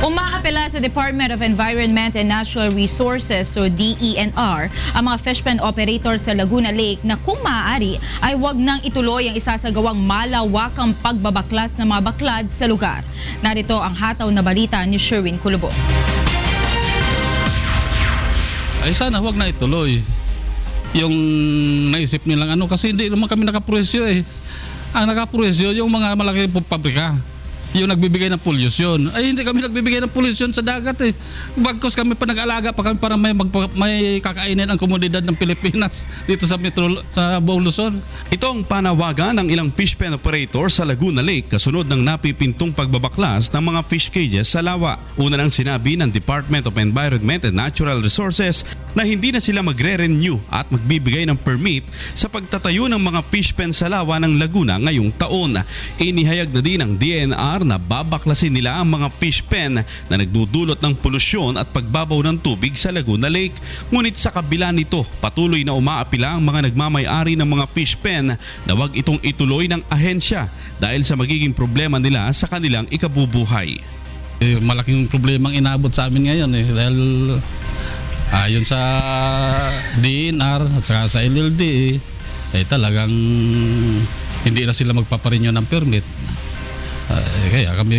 Umaapela sa Department of Environment and Natural Resources o DENR ang mga fish pen operator sa Laguna Lake na kung maaari ay huwag nang ituloy ang isasagawang malawakang pagbabaklas ng mga baklad sa lugar. Narito ang hataw na balita ni Sherwin Kulubong. Ay sana huwag na ituloy yung naisip nilang kasi hindi naman kami nakapresyo eh. Ang nakapresyo yung mga malaking pabrika, yung nagbibigay ng pollution. Ay hindi kami nagbibigay ng pollution sa dagat eh. Bagkos kami pa nag-alaga pa kami para may kakainin ang komunidad ng Pilipinas dito sa sa buong Luzon. Ito ang panawagan ng ilang fish pen operator sa Laguna Lake kasunod ng napipintong pagbabaklas ng mga fish cages sa lawa. Una nang sinabi ng Department of Environment and Natural Resources na hindi na sila magre-renew at magbibigay ng permit sa pagtatayo ng mga fish pen sa lawa ng Laguna ngayong taon. Inihayag na din ng DENR na babaklasin nila ang mga fish pen na nagdudulot ng polusyon at pagbabaw ng tubig sa Laguna Lake. Ngunit sa kabila nito, patuloy na umaapila ang mga nagmamay-ari ng mga fish pen na wag itong ituloy ng ahensya dahil sa magiging problema nila sa kanilang ikabubuhay. Malaking problemang inabot sa amin ngayon dahil ayon sa DENR at saka sa LLD talagang hindi na sila magpaparenew ng permit. Kaya kami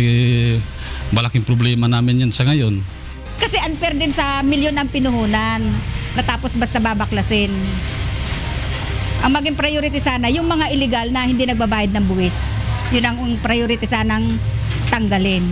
malaking problema namin yan sa ngayon. Kasi unfair din sa milyon ang pinuhunan natapos basta babaklasin. Ang maging priority sana yung mga illegal na hindi nagbabayad ng buwis. Yun ang priority sanang tanggalin.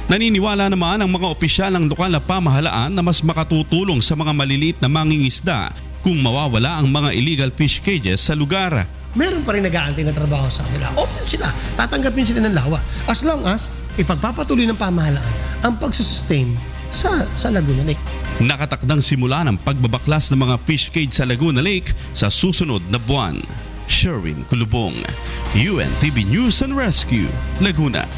Naniniwala naman ang mga opisyal ng lokal na pamahalaan na mas makatutulong sa mga maliliit na mangingisda kung mawawala ang mga illegal fish cages sa lugar. Meron pa rin nag-aantay na trabaho sa kanila. Open sila. Tatanggapin sila ng lawa. As long as ipagpapatuloy ng pamahalaan ang pagsusustain sa Laguna Lake. Nakatakdang simula ng pagbabaklas ng mga fish cage sa Laguna Lake sa susunod na buwan. Sherwin Kulubong, UNTV News and Rescue, Laguna.